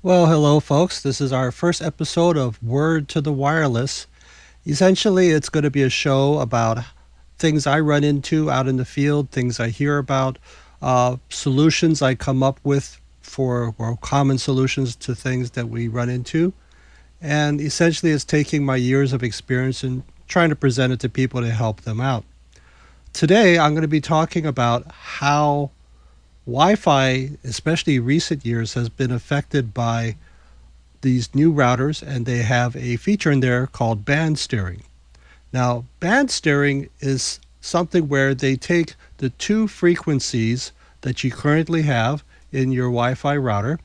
Well, hello, folks. This is our first episode of Word to the Wireless. Essentially, it's going to be a show about things I run into out in the field, things I hear about, solutions I come up with for or common solutions to things that we run into. And essentially, it's taking my years of experience and trying to present it to people to help them out. Today, I'm going to be talking about how Wi Fi, especially recent years, has been affected by these new routers, and they have a feature in there called band steering. Now, band steering is something where they take the two frequencies that you currently have in your Wi Fi router,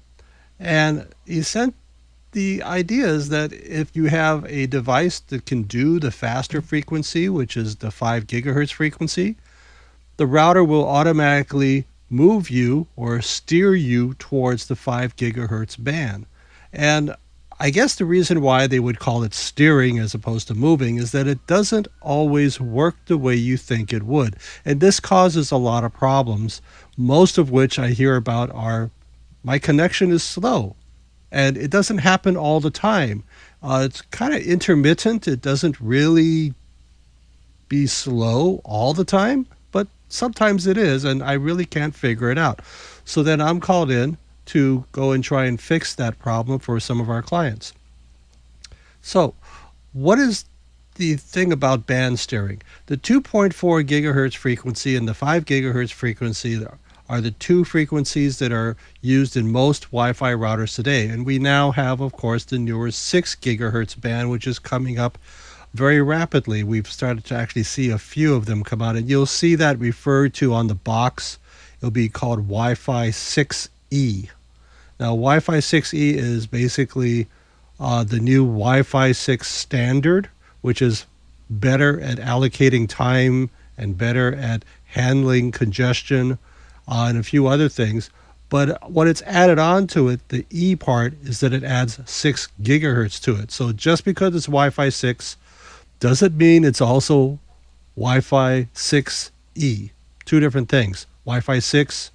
and the idea is that if you have a device that can do the faster frequency, which is the 5 gigahertz frequency, the router will automatically move you or steer you towards the 5 gigahertz band. And I guess the reason why they would call it steering as opposed to moving is that it doesn't always work the way you think it would. And this causes a lot of problems, most of which I hear about are my connection is slow. And it doesn't happen all the time. It's kind of intermittent. It doesn't really be slow all the time, but sometimes it is, and I really can't figure it out. So then I'm called in to go and try and fix that problem for some of our clients. So, what is the thing about band steering? The 2.4 gigahertz frequency and the 5 gigahertz frequency are the two frequencies that are used in most Wi-Fi routers today. And we now have, of course, the newer 6 gigahertz band, which is coming up very rapidly. We've started to actually see a few of them come out, and you'll see that referred to on the box. It'll be called Wi-Fi 6E. Now, Wi-Fi 6E is basically the new Wi-Fi 6 standard, which is better at allocating time and better at handling congestion and a few other things. But what it's added on to it, the E part, is that it adds 6 gigahertz to it. So just because it's Wi-Fi 6 doesn't mean it's also Wi-Fi 6E. Two different things. Wi-Fi 6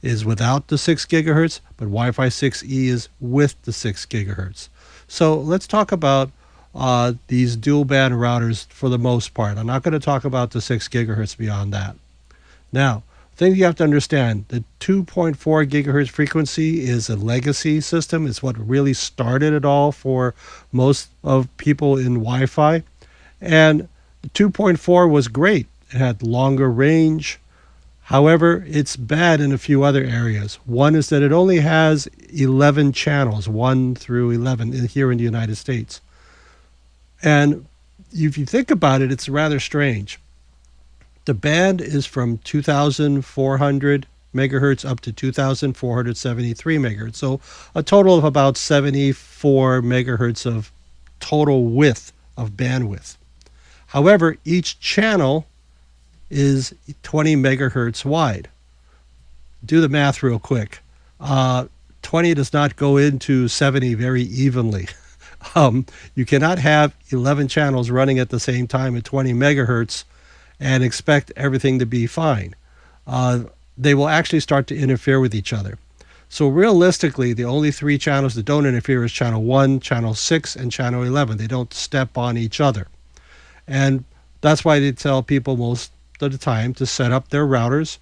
is without the 6 gigahertz, but Wi-Fi 6E is with the 6 gigahertz. So let's talk about these dual band routers for the most part. I'm not going to talk about the 6 gigahertz beyond that. Now, the thing you have to understand, the 2.4 gigahertz frequency is a legacy system. It's what really started it all for most of people in Wi-Fi. And the 2.4 was great. It had longer range. However, it's bad in a few other areas. One is that it only has 11 channels, 1 through 11 here in the United States. And if you think about it, it's rather strange. The band is from 2,400 megahertz up to 2,473 megahertz. So a total of about 74 megahertz of total width of bandwidth. However, each channel is 20 megahertz wide. Do the math real quick. 20 does not go into 70 very evenly. You cannot have 11 channels running at the same time at 20 megahertz and expect everything to be fine. They will actually start to interfere with each other. So realistically, the only three channels that don't interfere is channel 1, channel 6, and channel 11. They don't step on each other. And that's why they tell people most of the time to set up their routers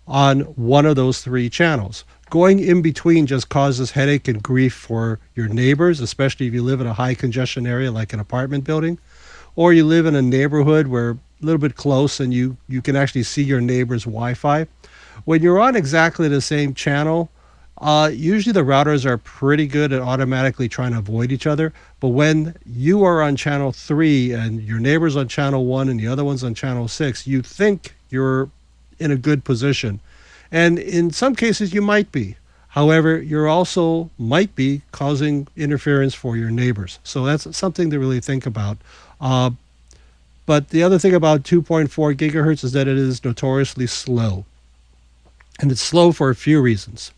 on one of those three channels. Going in between just causes headache and grief for your neighbors, especially if you live in a high congestion area like an apartment building, or you live in a neighborhood where a little bit close and you can actually see your neighbor's Wi-Fi. When you're on exactly the same channel, usually the routers are pretty good at automatically trying to avoid each other. But when you are on channel 3 and your neighbor's on channel 1 and the other one's on channel 6, you think you're in a good position. And in some cases, you might be. However, you're also might be causing interference for your neighbors. So that's something to really think about. But the other thing about 2.4 gigahertz is that it is notoriously slow. And it's slow for a few reasons.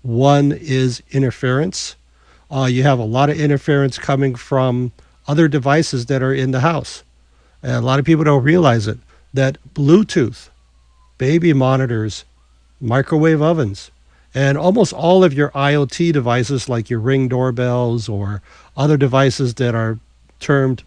One is interference. You have a lot of interference coming from other devices that are in the house. And a lot of people don't realize it, that Bluetooth, baby monitors, microwave ovens, And almost all of your IoT devices, like your Ring doorbells or other devices that are termed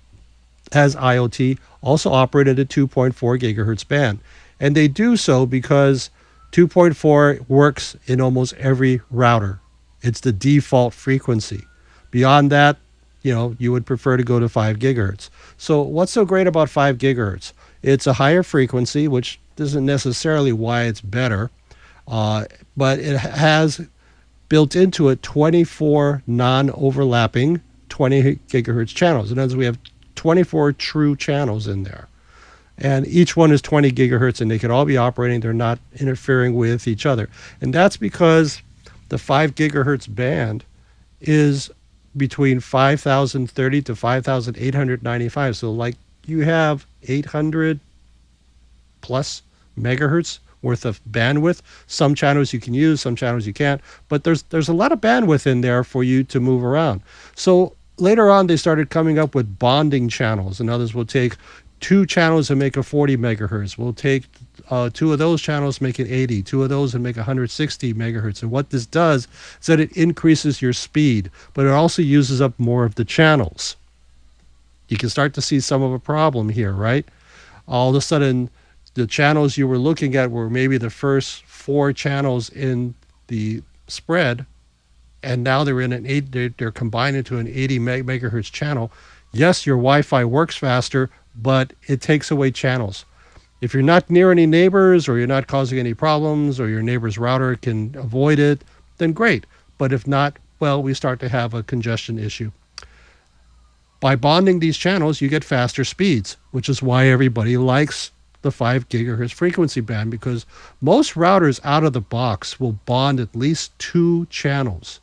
as IoT, also operate at a 2.4 gigahertz band. And they do so because 2.4 works in almost every router. It's the default frequency. Beyond that, you would prefer to go to 5 gigahertz. So what's so great about 5 gigahertz? It's a higher frequency, which isn't necessarily why it's better, uh, but it has built into it 24 non-overlapping 20 gigahertz channels. In other words, we have 24 true channels in there. And each one is 20 gigahertz, and they could all be operating. They're not interfering with each other. And that's because the 5 gigahertz band is between 5,030 to 5,895. So, like, you have 800 plus megahertz worth of bandwidth. Some channels you can use, some channels you can't, but there's a lot of bandwidth in there for you to move around. So later on, they started coming up with bonding channels. In others, we'll take two channels and make a 40 megahertz. We'll take two of those channels, make it 80, two of those and make 160 megahertz. And what this does is that it increases your speed, but it also uses up more of the channels. You can start to see some of a problem here, right? All of a sudden, the channels you were looking at were maybe the first four channels in the spread, and now they're in an they're combined into an 80 megahertz channel. Yes, your Wi-Fi works faster, but it takes away channels. If you're not near any neighbors, or you're not causing any problems, or your neighbor's router can avoid it, then great. But if not, well, we start to have a congestion issue. By bonding these channels, you get faster speeds, which is why everybody likes the 5 gigahertz frequency band, because most routers out of the box will bond at least two channels,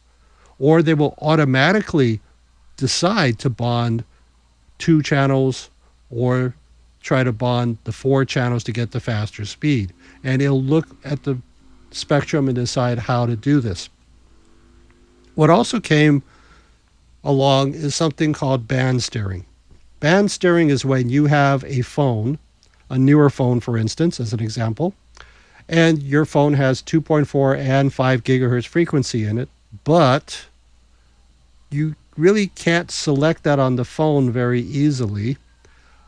or they will automatically decide to bond two channels or try to bond the four channels to get the faster speed. And it'll look at the spectrum and decide how to do this. What also came along is something called band steering. Band steering is when you have a phone, a newer phone, for instance, as an example, and your phone has 2.4 and 5 gigahertz frequency in it, but you really can't select that on the phone very easily.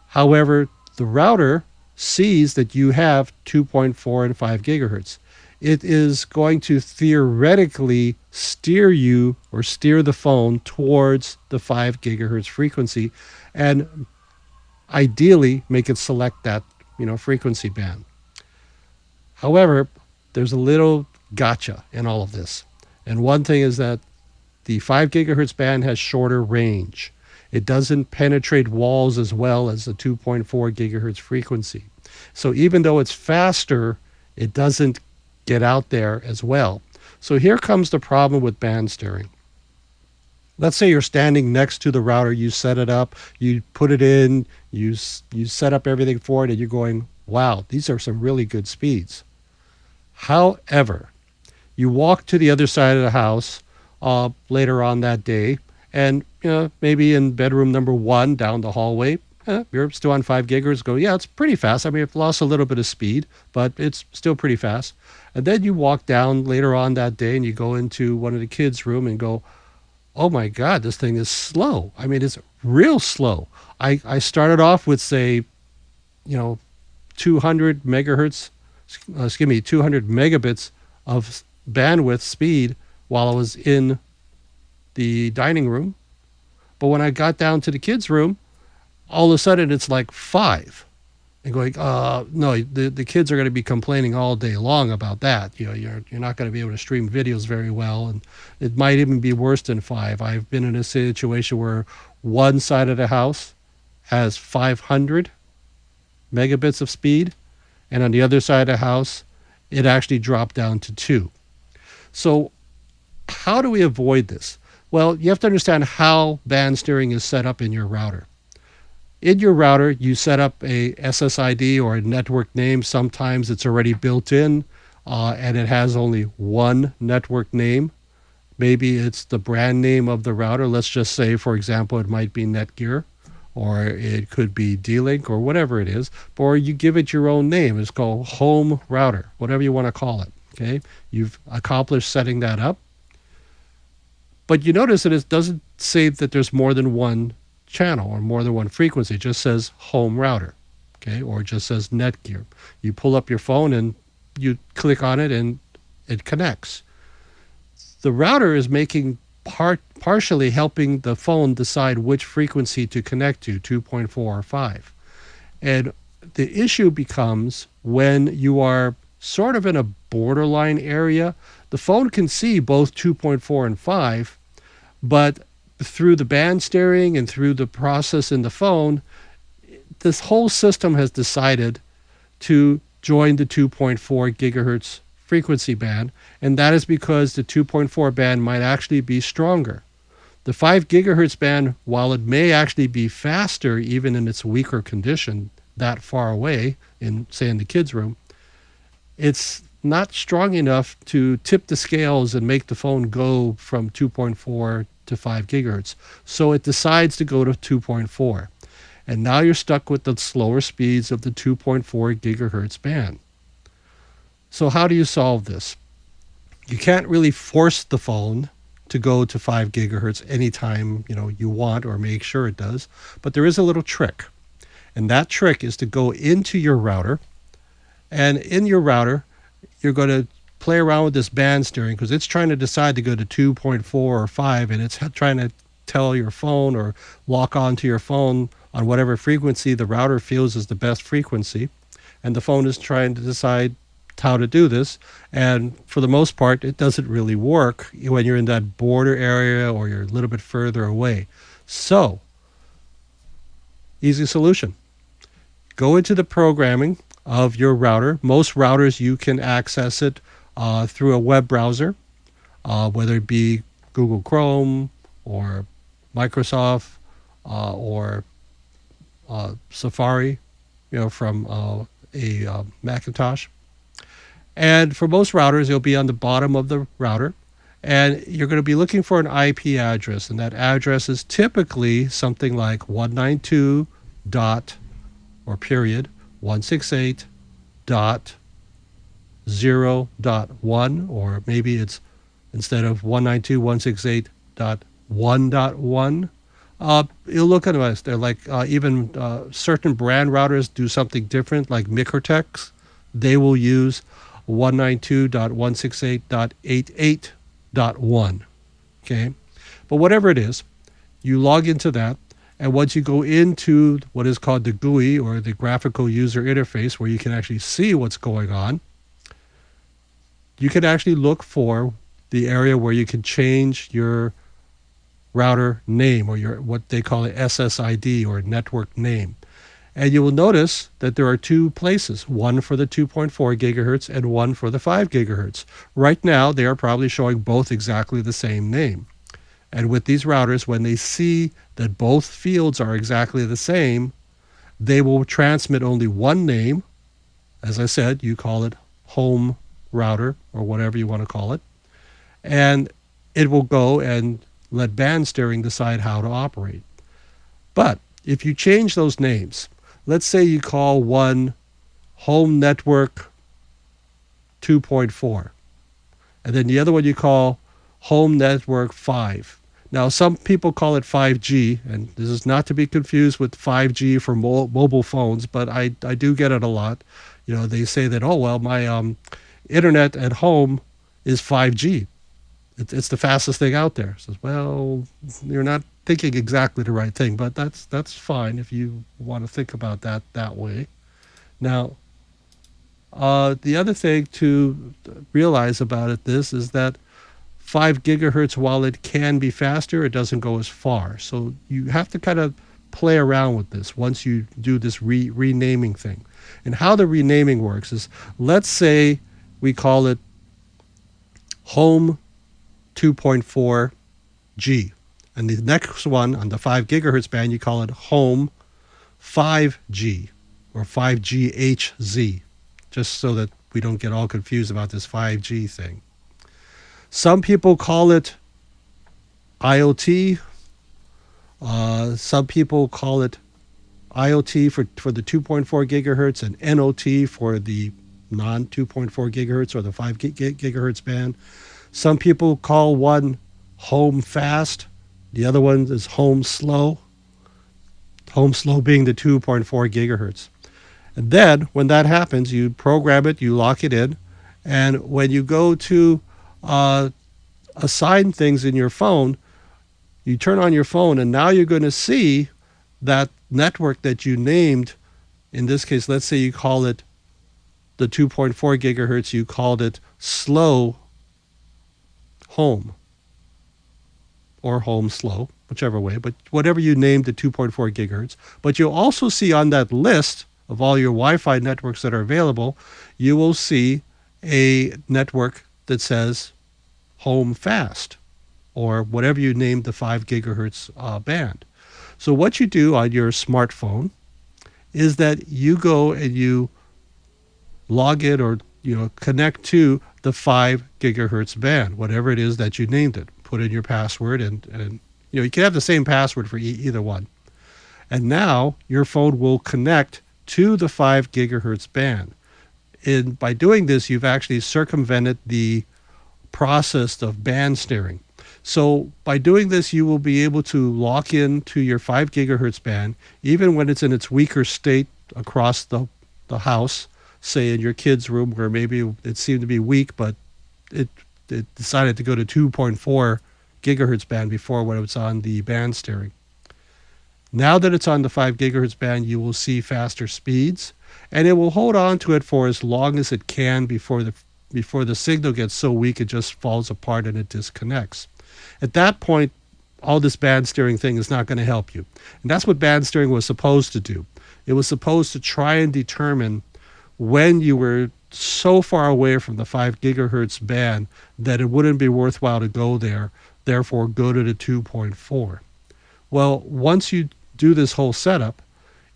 However, the router sees that you have 2.4 and 5 gigahertz. It is going to theoretically steer you, or steer the phone towards the 5 gigahertz frequency, and ideally make it select that frequency band. However, there's a little gotcha in all of this. And one thing is that the 5 gigahertz band has shorter range. It doesn't penetrate walls as well as the 2.4 gigahertz frequency. So even though it's faster, it doesn't get out there as well. So here comes the problem with band steering. Let's say you're standing next to the router, you set it up, you put it in, you set up everything for it, and you're going, wow, these are some really good speeds. However, you walk to the other side of the house later on that day, and maybe in bedroom number 1 down the hallway, you're still on 5 gigahertz. Go, yeah, it's pretty fast. I mean, I've lost a little bit of speed, but it's still pretty fast. And then you walk down later on that day, and you go into one of the kids' room and go, oh my God, this thing is slow. I mean, it's real slow. I started off with, say, 200 megahertz, 200 megabits of bandwidth speed while I was in the dining room. But when I got down to the kids' room, all of a sudden it's like 5. And going, no, the kids are going to be complaining all day long about that. You're not going to be able to stream videos very well, and it might even be worse than 5. I've been in a situation where one side of the house has 500 megabits of speed, and on the other side of the house, it actually dropped down to 2. So how do we avoid this? Well, you have to understand how band steering is set up in your router. In your router, you set up a SSID, or a network name. Sometimes it's already built in, and it has only one network name. Maybe it's the brand name of the router. Let's just say, for example, it might be Netgear, or it could be D-Link, or whatever it is. Or you give it your own name. It's called home router, whatever you want to call it. Okay, you've accomplished setting that up. But you notice that it doesn't say that there's more than one channel or more than one frequency. It just says home router, okay, or it just says Netgear. You pull up your phone and you click on it and it connects. The router is making partially helping the phone decide which frequency to connect to, 2.4 or 5. And the issue becomes when you are sort of in a borderline area, the phone can see both 2.4 and 5, but through the band steering and through the process in the phone, this whole system has decided to join the 2.4 gigahertz frequency band, and that is because the 2.4 band might actually be stronger. The 5 gigahertz band, while it may actually be faster even in its weaker condition that far away, in say in the kids' room, it's not strong enough to tip the scales and make the phone go from 2.4 to 5 gigahertz. So it decides to go to 2.4. And now you're stuck with the slower speeds of the 2.4 gigahertz band. So how do you solve this? You can't really force the phone to go to 5 gigahertz anytime you want or make sure it does. But there is a little trick. And that trick is to go into your router. And in your router, you're going to play around with this band steering because it's trying to decide to go to 2.4 or 5, and it's trying to tell your phone or lock onto your phone on whatever frequency the router feels is the best frequency. And the phone is trying to decide how to do this. And for the most part, it doesn't really work when you're in that border area or you're a little bit further away. So, easy solution. Go into the programming of your router. Most routers, you can access it through a web browser, whether it be Google Chrome or Microsoft or Safari, from a Macintosh. And for most routers, it'll be on the bottom of the router. And you're going to be looking for an IP address. And that address is typically something like 192 dot or period 168.0.1, or maybe it's instead of 192.168.1.1. You'll look at us. They're like even certain brand routers do something different, like Microtex. They will use 192.168.88.1. Okay, but whatever it is, you log into that. And once you go into what is called the GUI, or the graphical user interface, where you can actually see what's going on, you can actually look for the area where you can change your router name, or your what they call an SSID, or network name. And you will notice that there are two places, one for the 2.4 gigahertz and one for the 5 gigahertz. Right now, they are probably showing both exactly the same name. And with these routers, when they see that both fields are exactly the same, they will transmit only one name. As I said, you call it home router or whatever you want to call it. And it will go and let band steering decide how to operate. But if you change those names, let's say you call one home network 2.4, and then the other one you call home network 5. Now, some people call it 5G, and this is not to be confused with 5G for mobile phones, but I do get it a lot. They say that, oh, well, my internet at home is 5G. It's the fastest thing out there. Says, well, you're not thinking exactly the right thing, but that's fine if you want to think about that way. Now, the other thing to realize about this is that 5 gigahertz, while it can be faster, it doesn't go as far. So you have to kind of play around with this once you do this renaming thing. And how the renaming works is, let's say we call it home 2.4G. And the next one on the 5 gigahertz band, you call it home 5G or 5GHZ, just so that we don't get all confused about this 5G thing. Some people call it IoT. Some people call it IoT for the 2.4 gigahertz and NOT for the non 2.4 gigahertz or the 5 gigahertz band. Some people call one home fast, the other one is home slow. Home slow being the 2.4 gigahertz. And then when that happens, you program it, you lock it in, and when you go to uh, assign things in your phone, you turn on your phone, and now you're going to see that network that you named. In this case, let's say you call it the 2.4 gigahertz, you called it slow home or home slow, whichever way, but whatever you named the 2.4 gigahertz. But you'll also see on that list of all your Wi-Fi networks that are available, you will see a network that says home fast or whatever you named the 5 gigahertz band. So what you do on your smartphone is that you go and you log in or connect to the 5 gigahertz band, whatever it is that you named it. Put in your password, and you can have the same password for either one. And now your phone will connect to the 5 gigahertz band. And by doing this, you've actually circumvented the process of band steering. So by doing this, you will be able to lock in to your 5 gigahertz band, even when it's in its weaker state across the house, say in your kid's room where maybe it seemed to be weak, but it decided to go to 2.4 gigahertz band before when it was on the band steering. Now that it's on the 5 gigahertz band, you will see faster speeds, and it will hold on to it for as long as it can before the signal gets so weak it just falls apart and it disconnects. At that point, all this band steering thing is not going to help you. And that's what band steering was supposed to do. It was supposed to try and determine when you were so far away from the 5 gigahertz band that it wouldn't be worthwhile to go there, therefore go to the 2.4. Well, once you do this whole setup,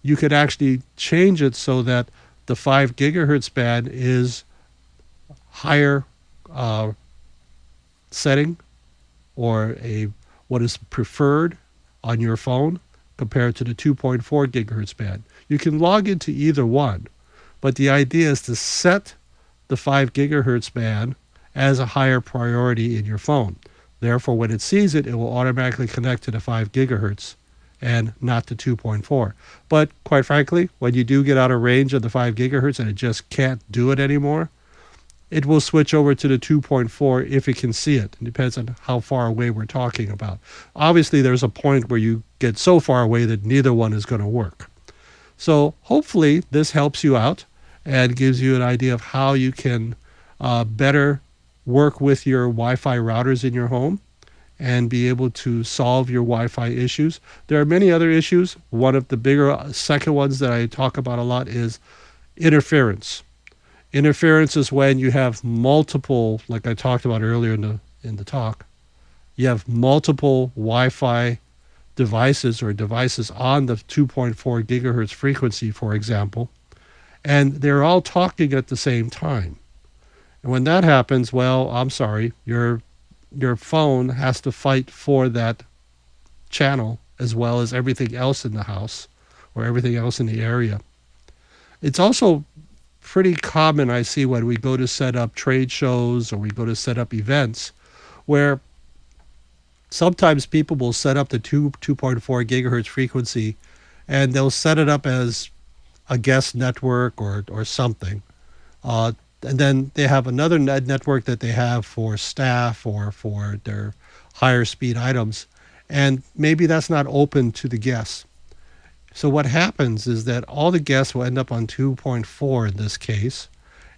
you could actually change it so that the 5 gigahertz band is higher setting, or what is preferred on your phone compared to the 2.4 gigahertz band. You can log into either one, but the idea is to set the 5 gigahertz band as a higher priority in your phone. Therefore, when it sees it, it will automatically connect to the 5 gigahertz and not the 2.4. But quite frankly, when you do get out of range of the 5 gigahertz and it just can't do it anymore, it will switch over to the 2.4 if it can see it. It depends on how far away we're talking about. Obviously, there's a point where you get so far away that neither one is going to work. So hopefully this helps you out and gives you an idea of how you can better work with your Wi-Fi routers in your home and be able to solve your Wi-Fi issues. There are many other issues. One of the bigger second ones that I talk about a lot is interference. Interference is when you have multiple, like I talked about earlier in the talk, you have multiple Wi-Fi devices or devices on the 2.4 gigahertz frequency, for example, and they're all talking at the same time. And when that happens, well, I'm sorry, your phone has to fight for that channel as well as everything else in the house or everything else in the area. It's also pretty common, I see, when we go to set up trade shows or we go to set up events, where sometimes people will set up the 2.4 gigahertz frequency and they'll set it up as a guest network or something. And then they have another network that they have for staff or for their higher speed items. And maybe that's not open to the guests. So what happens is that all the guests will end up on 2.4 in this case,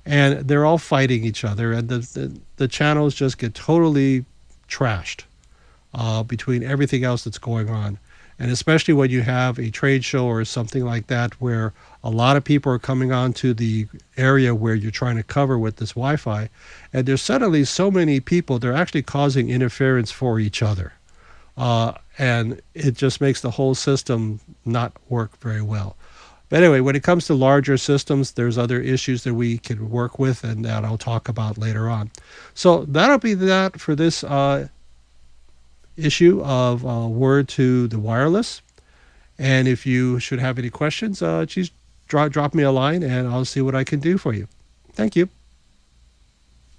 and they're all fighting each other, and the channels just get totally trashed between everything else that's going on. And especially when you have a trade show or something like that where a lot of people are coming onto the area where you're trying to cover with this Wi-Fi, and there's suddenly so many people, they're actually causing interference for each other. And it just makes the whole system not work very well. But anyway, when it comes to larger systems, there's other issues that we can work with and that I'll talk about later on. So that'll be that for this issue of Word to the Wireless. And if you should have any questions, just drop me a line and I'll see what I can do for you. Thank you.